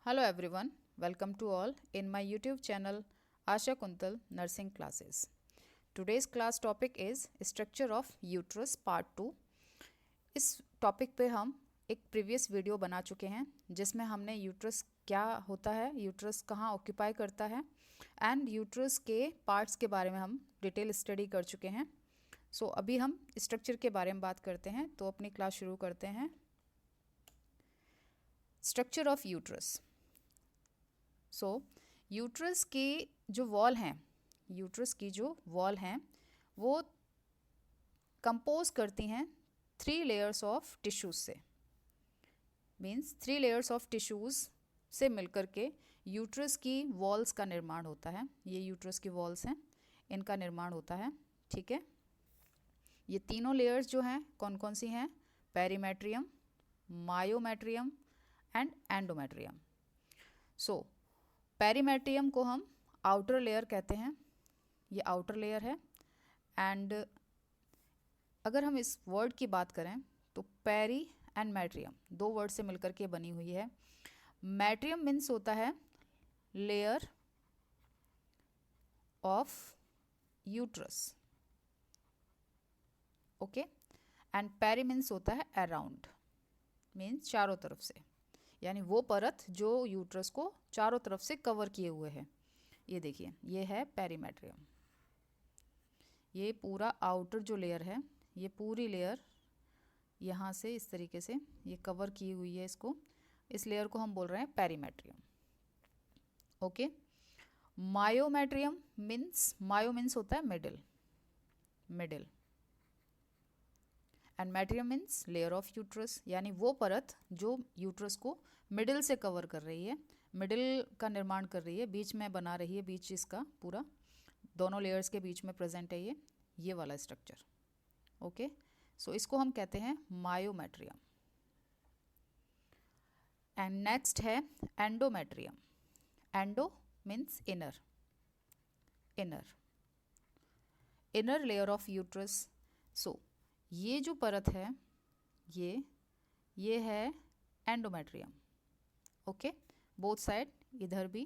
Hello everyone, welcome to all in my YouTube channel Asha Kuntal Nursing Classes. Today's class topic is Structure of Uterus Part 2. इस topic पे हम एक previous video बना चुके हैं जिसमें हमने यूट्रस क्या होता है, यूट्रस कहाँ ऑक्यूपाई करता है एंड यूट्रस के पार्ट्स के बारे में हम डिटेल स्टडी कर चुके हैं. सो अभी हम स्ट्रक्चर के बारे में बात करते हैं. तो अपनी क्लास शुरू करते हैं. Structure of uterus. So uterus की जो वॉल हैं, यूट्रस की जो वॉल हैं वो कंपोज करती हैं 3 लेयर्स ऑफ टिश्यूज से. मीन्स 3 लेयर्स ऑफ टिश्यूज से मिलकर के यूट्रस की वॉल्स का निर्माण होता है. ये यूट्रस की वॉल्स हैं, इनका निर्माण होता है. ठीक है, ये तीनों लेयर्स जो हैं कौन कौन सी हैं? Perimetrium, myometrium and endometrium. So perimetrium को हम आउटर लेयर कहते हैं. ये आउटर लेयर है. एंड अगर हम इस वर्ड की बात करें तो पेरी एंड मैट्रियम दो वर्ड से मिलकर के बनी हुई है. मैट्रियम मीन्स होता है layer of uterus, okay. And peri means होता है अराउंड, मीन्स चारों तरफ से, यानी वो परत जो यूट्रस को चारों तरफ से कवर किए हुए है. ये देखिए, ये है पेरीमेट्रियम. ये पूरा आउटर जो लेयर है, ये पूरी लेयर यहाँ से इस तरीके से ये कवर की हुई है. इस लेयर को हम बोल रहे हैं perimetrium, okay. Myometrium means, myo means होता है middle, middle. And metrium means layer of uterus, यानी वो परत जो यूट्रस को मिडिल से कवर कर रही है, मिडिल का निर्माण कर रही है, बीच में बना रही है, बीच इसका पूरा दोनों लेयर्स के बीच में प्रेजेंट है ये वाला स्ट्रक्चर, ओके. सो इसको हम कहते हैं मायोमेट्रियम. एंड नेक्स्ट है endometrium. Endo means inner, inner, inner layer of uterus. So ये जो परत है ये है एंडोमेट्रियम, ओके. बोथ साइड, इधर भी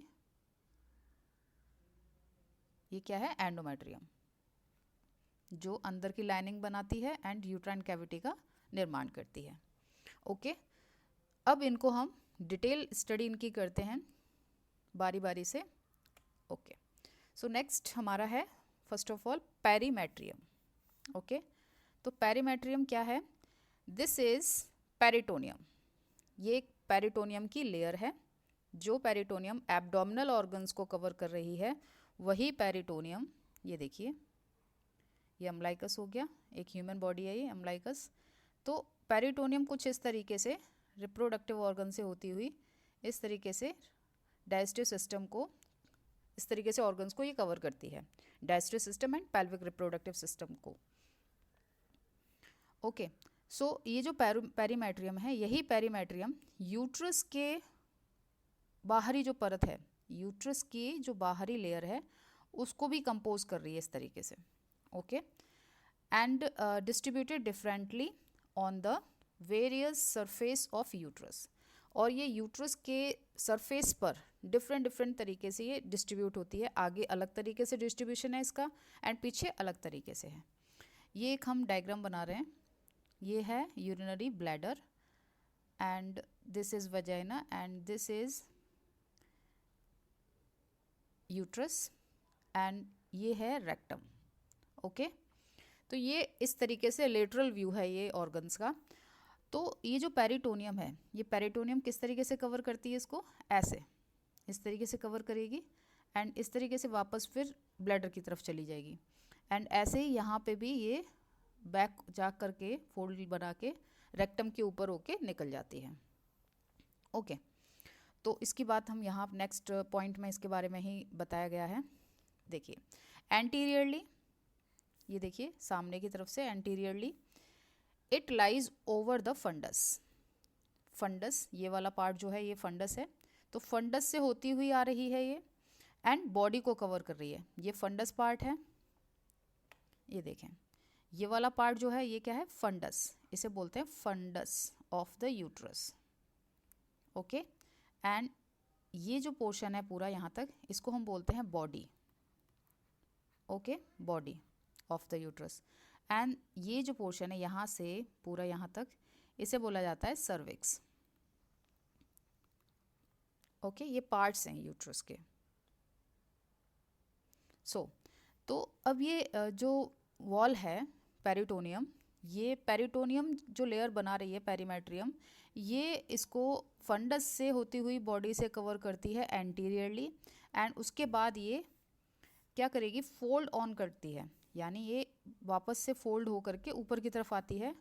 ये क्या है? एंडोमेट्रियम, जो अंदर की लाइनिंग बनाती है एंड यूट्राइन कैविटी का निर्माण करती है, ओके. अब इनको हम डिटेल स्टडी इनकी करते हैं बारी बारी से, ओके. सो नेक्स्ट हमारा है first of all perimetrium, okay. तो पेरीमेट्रियम क्या है? This is peritoneum. ये एक पेरिटोनियम की लेयर है. जो पेरिटोनियम एब्डोमिनल ऑर्गन्स को कवर कर रही है वही पेरिटोनियम, ये देखिए, ये अम्लाइकस हो गया, एक ह्यूमन बॉडी है ये अम्लाइकस. तो पेरिटोनियम कुछ इस तरीके से रिप्रोडक्टिव ऑर्गन से होती हुई इस तरीके से डाइजेस्टिव सिस्टम को, इस तरीके से ऑर्गन्स को ये कवर करती है, digestive system and pelvic reproductive system को, ओके. सो ये जो पेरीमेट्रियम है, यही पेरीमेट्रियम यूट्रस के बाहरी जो परत है, यूट्रस की जो बाहरी लेयर है उसको भी कंपोज कर रही है इस तरीके से, okay. And distributed differently on the various surface of uterus. और ये यूट्रस के सरफेस पर डिफरेंट डिफरेंट तरीके से ये डिस्ट्रीब्यूट होती है. आगे अलग तरीके से डिस्ट्रीब्यूशन है इसका एंड पीछे अलग तरीके से है. ये एक हम डायग्राम बना रहे हैं. ये है urinary bladder and this is vagina and this is uterus and ये है रेक्टम, ओके. तो ये इस तरीके से लेटरल व्यू है ये ऑर्गन्स का. तो ये जो पेरिटोनियम है, ये पेरिटोनियम किस तरीके से कवर करती है इसको? ऐसे, इस तरीके से कवर करेगी एंड इस तरीके से वापस फिर ब्लैडर की तरफ चली जाएगी. एंड ऐसे ही यहाँ पे भी ये बैक जा करके फोल्ड बना के रेक्टम के ऊपर होके निकल जाती है, ओके. तो इसकी बात हम यहाँ नेक्स्ट पॉइंट में इसके बारे में ही बताया गया है. देखिए एंटीरियरली, ये देखिए सामने की तरफ से anteriorly it lies over the fundus. Fundus, ये वाला पार्ट जो है ये फंडस है. तो फंडस से होती हुई आ रही है ये एंड बॉडी को कवर कर रही है. ये फंडस पार्ट है, ये देखें, ये वाला पार्ट जो है ये क्या है? फंडस. इसे बोलते हैं fundus of the uterus, okay. And ये जो पोर्शन है पूरा यहाँ तक, इसको हम बोलते हैं body, okay, body of the uterus. And ये जो पोर्शन है यहाँ से पूरा यहाँ तक, इसे बोला जाता है सर्विक्स, ओके। ये पार्ट्स हैं यूट्रस के। तो अब ये जो वॉल है पेरिटोनियम, ये पेरिटोनियम जो लेयर बना रही है पेरीमेट्रियम, ये इसको फंडस से होती हुई बॉडी से कवर करती है एंटीरियरली, एंड उसके बाद ये क्या करेगी, फोल्ड ऑन करती है, यानी ये वापस से फोल्ड होकर के ऊपर की तरफ आती है,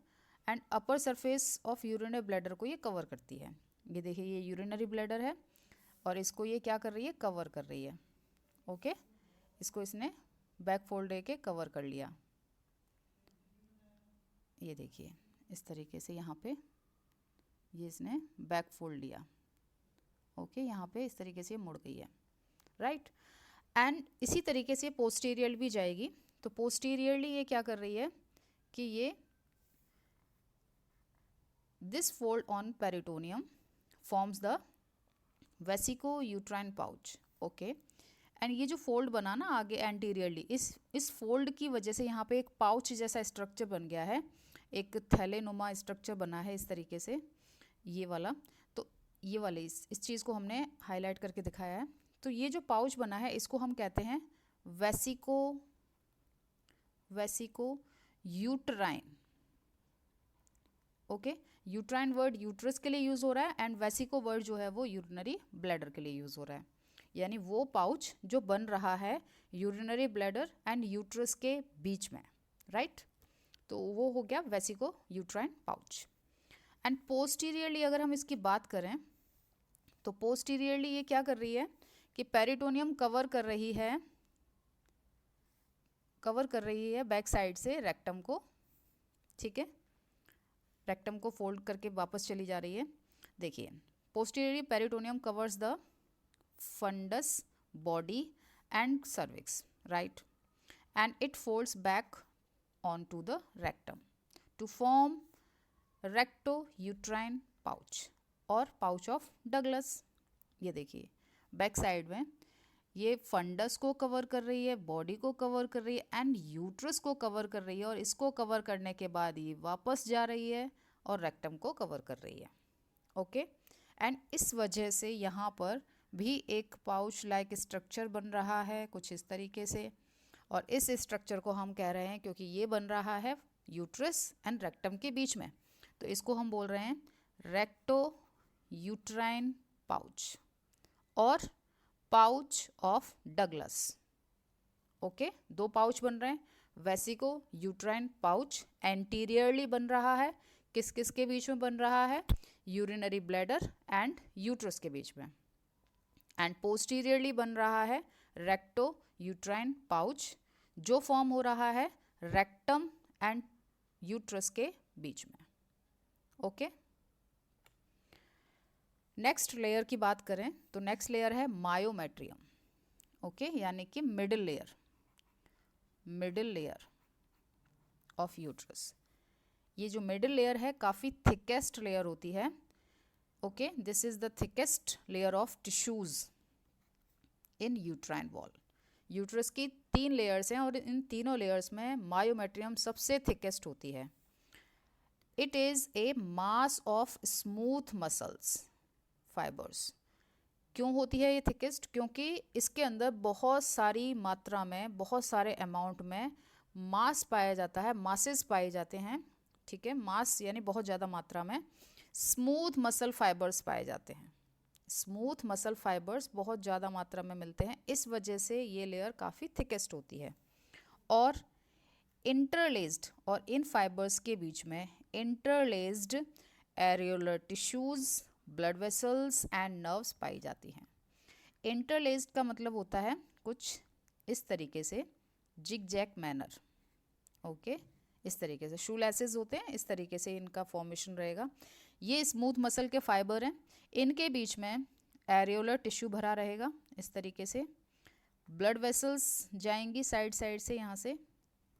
and upper surface of urinary bladder को ये कवर करती है। ये देखिए, ये यूरिनरी ब्लैडर है और इसको ये क्या कर रही है, कवर कर रही है, ओके। इसको इसने बैक फोल्ड दे के कवर कर लिया। ये देखिए इस तरीके से यहाँ पे ये इसने बैक फोल्ड लिया, ओके। यहाँ पे इस तरीके से ये मुड़ गई है, राइट। एंड इसी तरीके से पोस्टीरियर भी जाएगी। तो पोस्टीरियरली ये क्या कर रही है कि ये this fold on peritoneum forms the vesico uterine pouch, okay. And ये जो फोल्ड बना ना आगे एंटीरियरली, इस फोल्ड की वजह से यहाँ पे एक पाउच जैसा स्ट्रक्चर बन गया है, एक थैलेनुमा स्ट्रक्चर बना है इस तरीके से, ये वाला। तो ये वाले इस चीज़ को हमने हाईलाइट करके दिखाया है। तो ये जो पाउच बना है इसको हम कहते हैं vesico uterine, okay. Uterine word uterus के लिए यूज़ हो रहा है, एंड वेसिको वर्ड जो है वो यूरिनरी ब्लैडर के लिए यूज़ हो रहा है, यानी वो पाउच जो बन रहा है यूरिनरी ब्लैडर एंड यूट्रस के बीच में, राइट। तो वो हो गया vesico uterine pouch. And posteriorly अगर हम इसकी बात करें तो पोस्टीरियरली ये क्या कर रही है कि पेरिटोनियम कवर कर रही है बैक साइड से रेक्टम को, ठीक है। रेक्टम को फोल्ड करके वापस चली जा रही है। देखिए, posteriorly peritoneum covers the fundus body and cervix, right, and it folds back onto the rectum to form recto-uterine pouch और pouch of Douglas। ये देखिए बैक साइड में ये फंडस को कवर कर रही है, बॉडी को कवर कर रही है एंड यूट्रस को कवर कर रही है, और इसको कवर करने के बाद ये वापस जा रही है और रेक्टम को कवर कर रही है, ओके। एंड इस वजह से यहाँ पर भी एक पाउच लाइक स्ट्रक्चर बन रहा है कुछ इस तरीके से, और इस स्ट्रक्चर को हम कह रहे हैं क्योंकि ये बन रहा है यूट्रस एंड रेक्टम के बीच में, तो इसको हम बोल रहे हैं रेक्टो यूट्राइन पाउच और पाउच ऑफ डगलस, ओके। दो पाउच बन रहे हैं, वेसिको यूट्राइन पाउच एंटीरियरली बन रहा है, किस किस के बीच में बन रहा है, यूरिनरी ब्लैडर एंड यूट्रस के बीच में, एंड पोस्टीरियरली बन रहा है रेक्टो यूट्राइन पाउच जो फॉर्म हो रहा है रेक्टम एंड यूट्रस के बीच में, ओके। नेक्स्ट लेयर की बात करें तो नेक्स्ट लेयर है मायोमेट्रियम, ओके, यानी कि मिडिल लेयर ऑफ यूट्रस। ये जो मिडिल लेयर है काफ़ी थिकेस्ट लेयर होती है, okay. This is the thickest layer of tissues in uterine wall. Uterus की 3 लेयर्स हैं और इन तीनों लेयर्स में मायोमेट्रियम सबसे थिकेस्ट होती है। It is a mass of smooth muscles fibres. क्यों होती है ये थिकेस्ट? क्योंकि इसके अंदर बहुत सारी मात्रा में, बहुत सारे अमाउंट में मास पाया जाता है, मासेस पाए जाते हैं, ठीक है। मास यानी बहुत ज़्यादा मात्रा में स्मूथ मसल फाइबर्स पाए जाते हैं। स्मूथ मसल फाइबर्स बहुत ज़्यादा मात्रा में मिलते हैं, इस वजह से ये लेयर काफ़ी थिकेस्ट होती है। और इंटरलेस्ड, और इन फाइबर्स के बीच में interlaced areolar tissues, blood vessels and nerves पाई जाती हैं। इंटरलेस्ड का मतलब होता है कुछ इस तरीके से जिग जैग मैनर, ओके। इस तरीके से शू लैसेस होते हैं, इस तरीके से इनका फॉर्मेशन रहेगा। ये स्मूथ मसल के फाइबर हैं, इनके बीच में एरियोलर टिश्यू भरा रहेगा इस तरीके से। ब्लड वेसल्स जाएंगी साइड से यहाँ से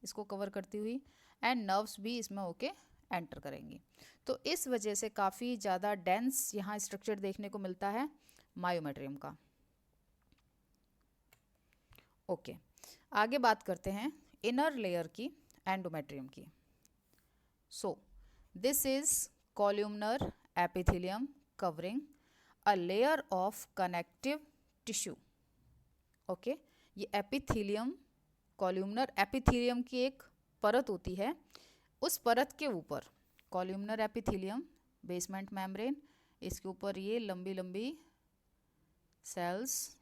इसको कवर करती हुई, एंड नर्व्स भी इसमें होके एंटर करेंगी। तो इस वजह से काफ़ी ज़्यादा डेंस यहाँ स्ट्रक्चर देखने को मिलता है मायोमेट्रियम का। ओके, आगे बात करते हैं इनर लेयर की, एंडोमेट्रियम की। So this is columnar epithelium covering a layer of connective tissue. Okay, ये एपिथेलियम, कॉल्यूमनर एपिथेलियम की एक परत होती है, उस परत के ऊपर कॉल्यूमनर एपिथेलियम, बेसमेंट मेम्ब्रेन, इसके ऊपर ये लंबी लंबी सेल्स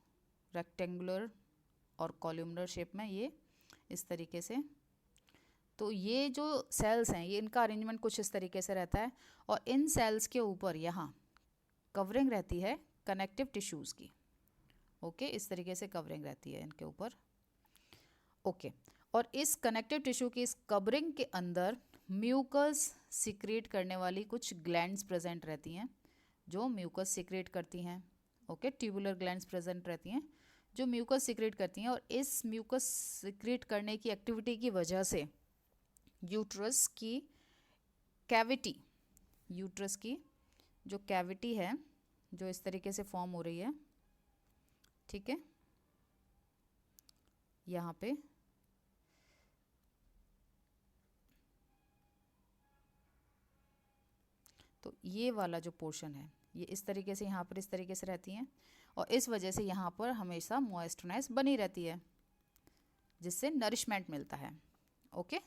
रेक्टेंगुलर और कॉल्यूमनर शेप में, ये इस तरीके से। तो ये जो सेल्स हैं, ये इनका अरेंजमेंट कुछ इस तरीके से रहता है, और इन सेल्स के ऊपर यहाँ कवरिंग रहती है कनेक्टिव टिश्यूज़ की। ओके, इस तरीके से कवरिंग रहती है इनके ऊपर। ओके, और इस कनेक्टिव टिश्यू की इस कवरिंग के अंदर म्यूकस सिक्रेट करने वाली कुछ ग्लैंड्स प्रेजेंट रहती हैं, जो म्यूकस सिक्रेट करती हैं। ओके, ट्यूबुलर ग्लैंड्स प्रेजेंट रहती हैं जो म्यूकस सिक्रेट करती हैं, और इस म्यूकस सिक्रेट करने की एक्टिविटी की वजह से यूट्रस की कैविटी, यूट्रस की जो कैविटी है, जो इस तरीके से फॉर्म हो रही है, ठीक है, यहाँ पे तो ये वाला जो पोर्शन है, ये इस तरीके से यहाँ पर इस तरीके से रहती हैं, और इस वजह से यहाँ पर हमेशा मॉइस्चरनेस बनी रहती है, जिससे नरिशमेंट मिलता है। ओके,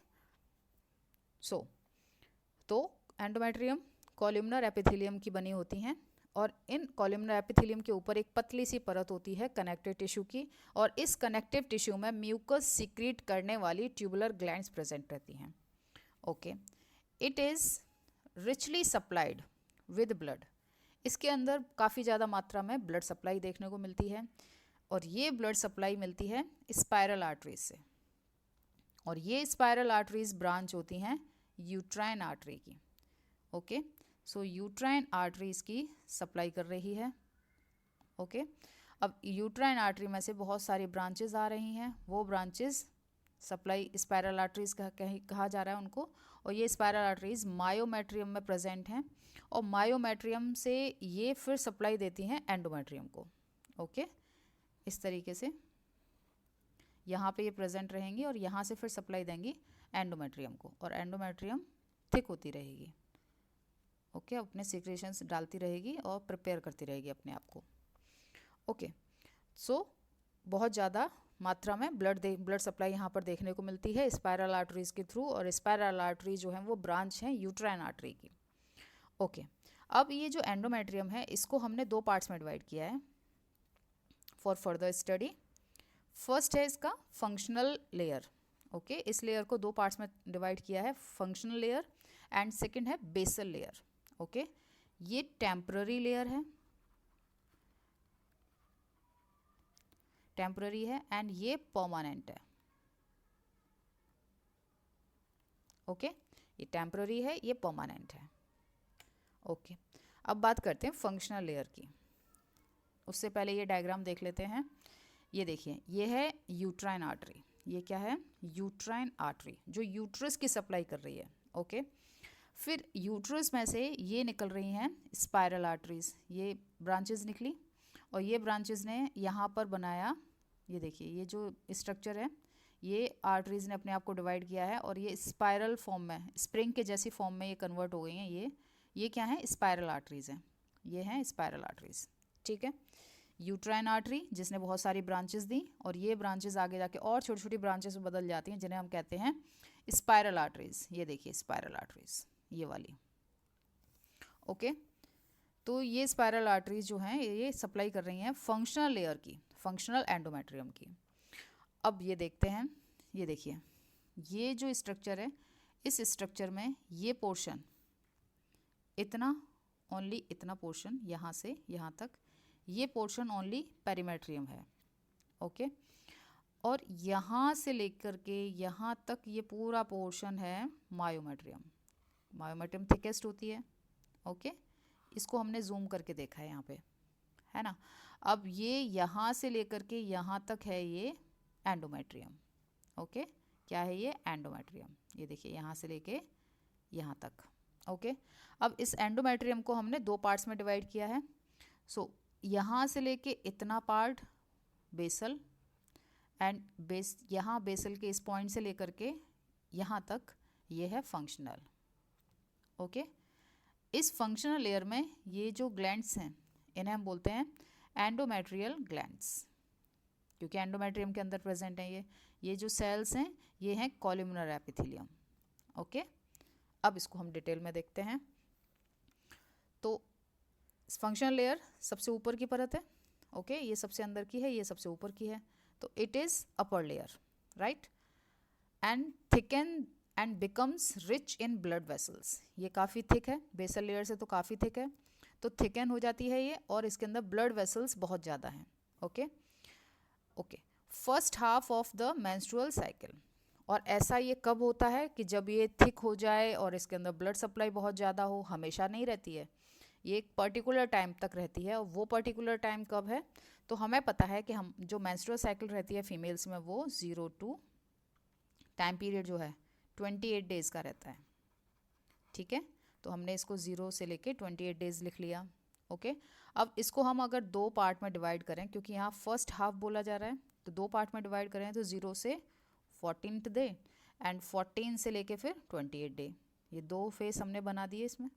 तो एंडोमेट्रियम कॉल्यूमनर एपिथेलियम की बनी होती हैं, और इन कॉल्यूमनर एपिथेलियम के ऊपर एक पतली सी परत होती है कनेक्टिव टिश्यू की, और इस कनेक्टिव टिश्यू में म्यूकस सिक्रीट करने वाली ट्यूबुलर ग्लैंड्स प्रेजेंट रहती हैं। Okay, it is richly supplied with blood, इसके अंदर काफ़ी ज़्यादा मात्रा में ब्लड सप्लाई देखने को मिलती है, और ये ब्लड सप्लाई मिलती है स्पायरल आर्टरीज से, और ये स्पायरल आर्टरीज ब्रांच होती हैं यूट्राइन आर्टरी की। ओके, सो यूट्राइन आर्टरीज की सप्लाई कर रही है। ओके, अब यूट्राइन आर्टरी में से बहुत सारी ब्रांचेस आ रही हैं, वो ब्रांचेस सप्लाई स्पायरल आर्टरीज कहा जा रहा है उनको, और ये स्पायरल आर्टरीज मायोमेट्रियम में प्रेजेंट हैं, और मायोमेट्रियम से ये फिर सप्लाई देती हैं एंडोमेट्रियम को। ओके, इस तरीके से यहाँ पे ये प्रेजेंट रहेंगी, और यहाँ से फिर सप्लाई देंगी एंडोमेट्रियम को, और एंडोमेट्रियम थिक होती रहेगी। ओके, अपने सीक्रेशंस डालती रहेगी और प्रिपेयर करती रहेगी अपने आप को। ओके, सो बहुत ज़्यादा मात्रा में ब्लड सप्लाई यहाँ पर देखने को मिलती है स्पायरल आर्टरीज के थ्रू, और स्पायरल आर्टरी जो है वो ब्रांच है यूट्राइन आर्टरी की। ओके, अब ये जो एंडोमेट्रियम है, इसको हमने दो पार्ट्स में डिवाइड किया है फॉर फर्दर स्टडी। फर्स्ट है इसका फंक्शनल लेयर। ओके, इस लेयर को दो पार्ट्स में डिवाइड किया है, फंक्शनल लेयर, एंड सेकंड है बेसल लेयर। ओके, ये टेम्पररी लेयर है, टेम्पररी है, एंड ये परमानेंट है। ओके, ये टेम्पररी है, ये परमानेंट है। ओके, अब बात करते हैं फंक्शनल लेयर की। उससे पहले ये डायग्राम देख लेते हैं। ये देखिए, ये है यूट्राइन आर्टरी, ये क्या है, यूट्राइन आर्टरी, जो यूट्रस की सप्लाई कर रही है। ओके, फिर यूट्रस में से ये निकल रही हैं स्पायरल आर्टरीज, ये ब्रांचेस निकली, और ये ब्रांचेस ने यहाँ पर बनाया, ये देखिए, ये जो स्ट्रक्चर है, ये आर्टरीज ने अपने आप को डिवाइड किया है, और ये स्पायरल फॉर्म में, स्प्रिंग के जैसी फॉर्म में ये कन्वर्ट हो गई हैं। ये क्या है, स्पायरल आर्टरीज हैं, ये हैं स्पायरल आर्टरीज। ठीक है, यूट्राइन आर्टरी जिसने बहुत सारी ब्रांचेस दी, और ये ब्रांचेस आगे जाके और छोटी छोटी ब्रांचेस में बदल जाती हैं, जिन्हें हम कहते हैं स्पायरल आर्टरीज। ये देखिए स्पायरल आर्टरीज, ये वाली। ओके, तो ये स्पायरल आर्टरीज जो हैं, ये सप्लाई कर रही हैं फंक्शनल लेयर की, फंक्शनल एंडोमेट्रियम की। अब ये देखते हैं, ये देखिए, ये जो स्ट्रक्चर है, इस स्ट्रक्चर में ये पोर्शन, इतना, ओनली इतना पोर्शन, यहाँ से यहाँ तक, ये पोर्शन ओनली पेरीमेट्रियम है। ओके, और यहाँ से लेकर के यहाँ तक ये पूरा पोर्शन है मायोमेट्रियम। मायोमेट्रियम थिकेस्ट होती है। ओके, इसको हमने जूम करके देखा है यहाँ पे, है ना। अब ये यहाँ से लेकर के यहाँ तक है ये एंडोमेट्रियम। ओके, क्या है ये, एंडोमेट्रियम। ये देखिए, यहाँ से लेके यहाँ तक। ओके, अब इस एंडोमेट्रियम को हमने दो पार्ट्स में डिवाइड किया है। सो यहाँ से लेके इतना पार्ट बेसल, एंड यहाँ बेसल के इस पॉइंट से लेकर के यहाँ तक ये है फंक्शनल। ओके, इस फंक्शनल लेयर में ये जो ग्लैंड्स हैं इन्हें हम बोलते हैं एंडोमेट्रियल ग्लैंड्स, क्योंकि एंडोमेट्रियम के अंदर प्रेजेंट हैं ये जो सेल्स हैं ये हैं कॉलमनर एपिथेलियम। ओके, अब इसको हम डिटेल में देखते हैं। तो फंक्शनल लेयर सबसे ऊपर की परत है। ओके, ये सबसे अंदर की है, ये सबसे ऊपर की है, तो it is upper layer, right, and thicken and becomes rich in blood vessels. ये काफ़ी थिक है, बेसल लेयर से तो काफ़ी थिक है, तो थिकन हो जाती है ये, और इसके अंदर ब्लड वेसल्स बहुत ज़्यादा हैं। Okay okay, first half of the menstrual cycle, और ऐसा ये कब होता है कि जब ये थिक हो जाए और इसके अंदर ब्लड सप्लाई बहुत ज़्यादा हो। हमेशा नहीं रहती है, ये एक पर्टिकुलर टाइम तक रहती है, और वो पर्टिकुलर टाइम कब है, तो हमें पता है कि हम जो मेंस्ट्रुअल साइकिल रहती है फीमेल्स में वो 0 to टाइम पीरियड जो है 28 डेज़ का रहता है। ठीक है, तो हमने इसको 0 से लेके 28 डेज़ लिख लिया। ओके, अब इसको हम अगर दो पार्ट में डिवाइड करें, क्योंकि यहाँ फर्स्ट हाफ बोला जा रहा है, तो दो पार्ट में डिवाइड करें तो 0 से 14th डे एंड 14 से लेके फिर 28 डे, ये दो फेस हमने बना दिए इसमें।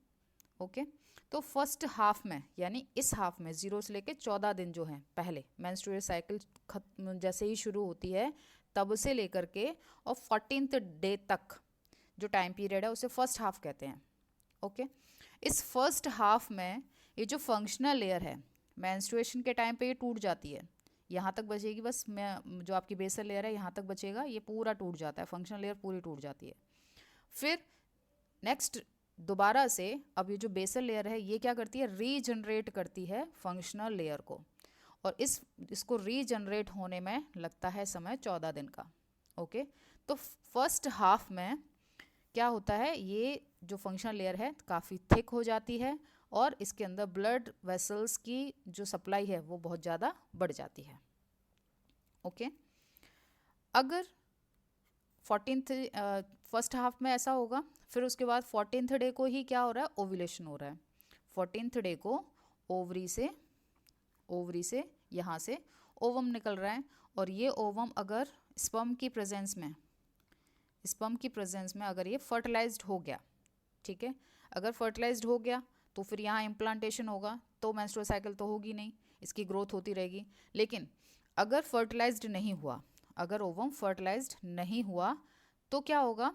ओके, तो फर्स्ट हाफ में यानी इस हाफ में 0 से लेके 14 दिन जो हैं पहले मेंस्ट्रुअल साइकिल खत्म जैसे ही शुरू होती है तब से लेकर के और 14th डे तक जो टाइम पीरियड है उसे फर्स्ट हाफ कहते हैं। ओके, इस फर्स्ट हाफ में ये जो फंक्शनल लेयर है मेंस्ट्रुएशन के टाइम पे ये टूट जाती है, यहाँ तक बचेगी बस, मैं जो आपकी बेसल लेयर है यहाँ तक बचेगा, ये पूरा टूट जाता है, फंक्शनल लेयर पूरी टूट जाती है। फिर नेक्स्ट दोबारा से अब ये जो बेसल लेयर है ये क्या करती है, रीजनरेट करती है फंक्शनल लेयर को, और इसको रीजनरेट होने में लगता है समय 14 दिन का। ओके, तो फर्स्ट हाफ में क्या होता है, ये जो फंक्शनल लेयर है काफ़ी थिक हो जाती है और इसके अंदर ब्लड वेसल्स की जो सप्लाई है वो बहुत ज़्यादा बढ़ जाती है। ओके, अगर 14th फर्स्ट हाफ में ऐसा होगा, फिर उसके बाद 14th डे को ही क्या हो रहा है, ओव्यूलेशन हो रहा है। 14th डे को ओवरी से यहाँ से ओवम निकल रहा है, और ये ओवम अगर स्पर्म की प्रेजेंस में अगर ये फर्टिलाइज्ड हो गया, ठीक है, अगर फर्टिलाइज्ड हो गया तो फिर यहाँ इम्प्लांटेशन होगा, तो मेंस्ट्रुअल साइकिल तो होगी नहीं, इसकी ग्रोथ होती रहेगी। लेकिन अगर फर्टिलाइज्ड नहीं हुआ, अगर ओवम फर्टिलाइज्ड नहीं हुआ तो क्या होगा,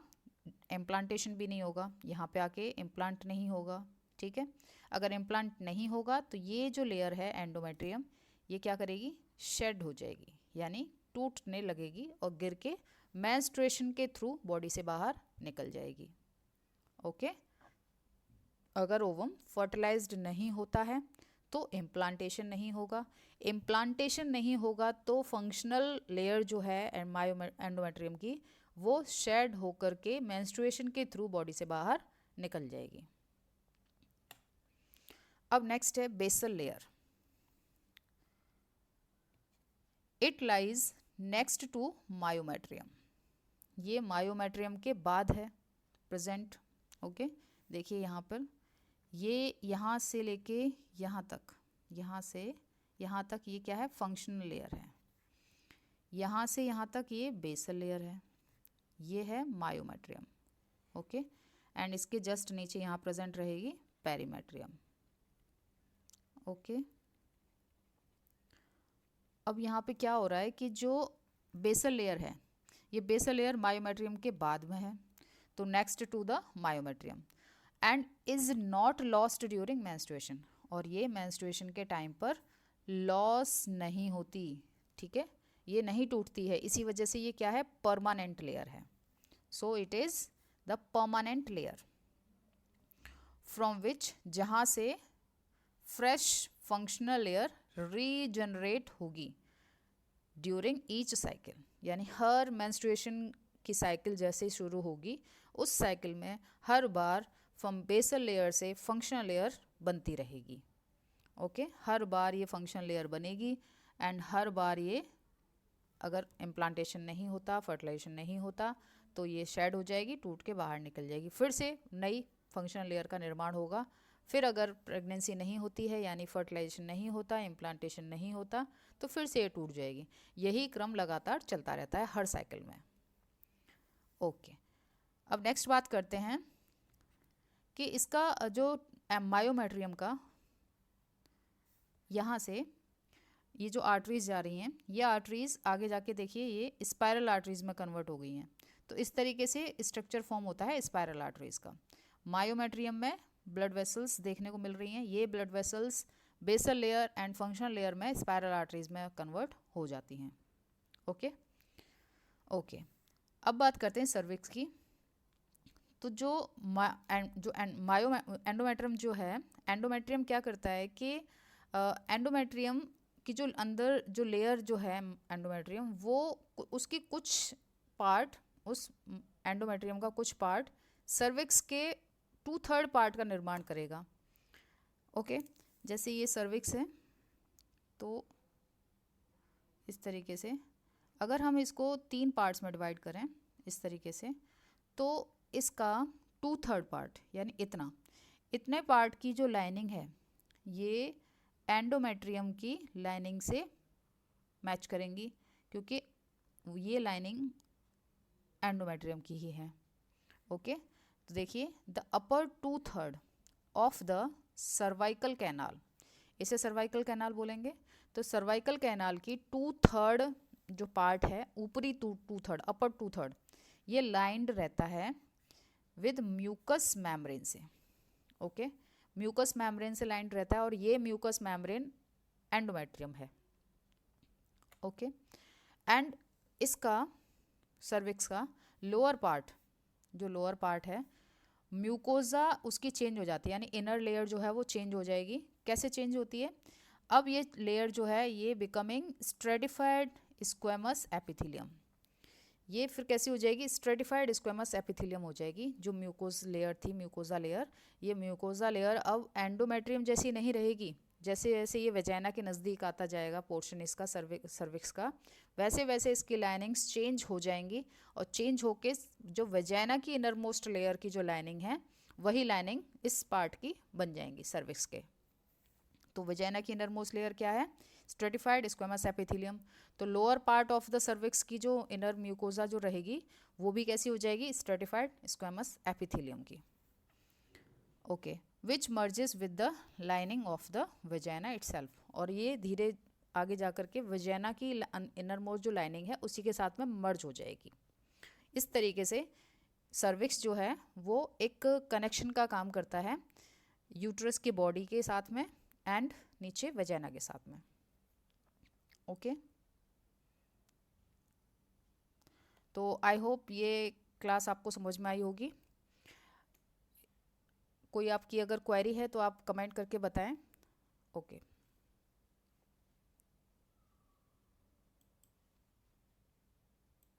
इम्प्लांटेशन भी नहीं होगा, यहाँ पे आके इम्प्लांट नहीं होगा। ठीक है, अगर इम्प्लांट नहीं होगा तो ये जो लेयर है एंडोमेट्रियम ये क्या करेगी, शेड हो जाएगी, यानी टूटने लगेगी और गिर के मेंस्ट्रुएशन के थ्रू बॉडी से बाहर निकल जाएगी। ओके, अगर ओवम फर्टिलाइज्ड नहीं होता है तो इम्प्लांटेशन नहीं होगा, इम्प्लांटेशन नहीं होगा तो फंक्शनल लेयर जो है एंडोमेट्रियम की वो शेड होकर के मेंस्ट्रुएशन के थ्रू बॉडी से बाहर निकल जाएगी। अब नेक्स्ट है basal layer. It lies next to myometrium, ये मायोमेट्रियम के बाद है प्रेजेंट। ओके, देखिए यहाँ पर ये यहाँ से लेके यहाँ तक, यहाँ से यहाँ तक ये क्या है, फंक्शनल लेयर है, यहाँ से यहाँ तक ये बेसल लेयर है, ये है मायोमेट्रियम। ओके, एंड इसके जस्ट नीचे यहाँ प्रेजेंट रहेगी पेरीमेट्रियम। ओके, अब यहाँ पे क्या हो रहा है कि जो बेसल लेयर है ये बेसल लेयर मायोमेट्रियम के बाद में है, तो next to the myometrium, and is not lost during menstruation, और ये मेंस्ट्रुएशन के टाइम पर लॉस नहीं होती। ठीक है, ये नहीं टूटती है, इसी वजह से ये क्या है, परमानेंट लेयर है। So it is the permanent layer from which, जहाँ से फ्रेश फंक्शनल लेयर रीजनरेट होगी ड्यूरिंग ईच साइकिल, यानी हर मेंस्ट्रुएशन की साइकिल जैसे शुरू होगी उस साइकिल में हर बार फ्रॉम बेसल लेयर से फंक्शनल लेयर बनती रहेगी। ओके, हर बार ये फंक्शनल लेयर बनेगी, एंड हर बार ये अगर इम्प्लांटेशन नहीं होता, फर्टिलाइजेशन नहीं होता तो ये शेड हो जाएगी, टूट के बाहर निकल जाएगी, फिर से नई फंक्शनल लेयर का निर्माण होगा फिर अगर प्रेगनेंसी नहीं होती है यानी फर्टिलाइजेशन नहीं होता, इम्प्लांटेशन नहीं होता, तो फिर से ये टूट जाएगी। यही क्रम लगातार चलता रहता है हर साइकिल में। ओके, अब नेक्स्ट बात करते हैं कि इसका जो मायोमेट्रियम का यहाँ से ये जो आर्टरीज जा रही हैं, ये आर्टरीज आगे जाके देखिए ये स्पायरल आर्टरीज में कन्वर्ट हो गई हैं। तो इस तरीके से स्ट्रक्चर फॉर्म होता है स्पायरल आर्टरीज का। मायोमेट्रियम में ब्लड वेसल्स देखने को मिल रही हैं। ये blood vessels basal layer and functional layer में स्पायरल आर्टरीज में कन्वर्ट हो जाती हैं। ओके ओके, अब बात करते हैं सर्विक्स की। तो जो एंडोमेट्रियम जो है, एंडोमेट्रियम क्या करता है कि एंडोमेट्रियम की जो अंदर जो लेयर जो है एंडोमेट्रियम, वो उसकी कुछ पार्ट, उस एंडोमेट्रियम का कुछ पार्ट सर्विक्स के 2/3 पार्ट का निर्माण करेगा। ओके, जैसे ये सर्विक्स है, तो इस तरीके से अगर हम इसको 3 पार्ट्स में डिवाइड करें इस तरीके से, तो इसका 2/3 पार्ट यानी इतने पार्ट की जो लाइनिंग है ये एंडोमेट्रियम की लाइनिंग से मैच करेंगी, क्योंकि ये लाइनिंग एंडोमेट्रियम की ही है। ओके, तो देखिए the upper 2/3 of the cervical canal, इसे सर्वाइकल कैनाल बोलेंगे। तो सर्वाइकल कैनाल की 2/3 जो पार्ट है, ऊपरी 2/3 अपर 2/3, ये लाइंड रहता है विद म्यूकस मेम्ब्रेन से। ओके, म्यूकस मेम्ब्रेन से लाइंड रहता है और ये म्यूकस मेम्ब्रेन एंडोमेट्रियम है। ओके, एंड इसका सर्विक्स का लोअर पार्ट, जो लोअर पार्ट है, म्यूकोजा उसकी चेंज हो जाती है, यानी इनर लेयर जो है वो चेंज हो जाएगी। कैसे चेंज होती है? अब ये लेयर जो है ये बिकमिंग स्ट्रेटिफाइड स्क्वेमस एपिथेलियम। ये फिर कैसी हो जाएगी? स्ट्रेटिफाइड स्क्वेमस एपिथेलियम हो जाएगी। जो म्यूकोज लेयर थी, म्यूकोजा लेयर, ये म्यूकोजा लेयर अब एंडोमेट्रियम जैसी नहीं रहेगी। जैसे जैसे ये वेजाइना के नज़दीक आता जाएगा पोर्शन इसका सर्विक्स का, वैसे वैसे इसकी लाइनिंग्स चेंज हो जाएंगी, और चेंज होके जो वेजाइना की इनर मोस्ट लेयर की जो लाइनिंग है, वही लाइनिंग इस पार्ट की बन जाएंगी सर्विक्स के। तो वेजाइना की इनर मोस्ट लेयर क्या है? Stratified squamous epithelium. तो lower part of the cervix की जो इनर म्यूकोजा जो रहेगी, वो भी कैसी हो जाएगी? स्ट्रेटिफाइड स्क्वेमस एपिथेलियम की। Okay, which merges with the lining of the vagina itself, और ये धीरे आगे जा कर के वेजाइना की इनर मोस्ट जो लाइनिंग है उसी के साथ में मर्ज हो जाएगी। इस तरीके से सर्विक्स जो है वो एक कनेक्शन का काम करता है यूट्रस की बॉडी के साथ में एंड नीचे वेजाइना के साथ में। ओके, तो आई होप ये क्लास आपको समझ में आई होगी। कोई आपकी अगर क्वेरी है तो आप कमेंट करके बताएं। ओके।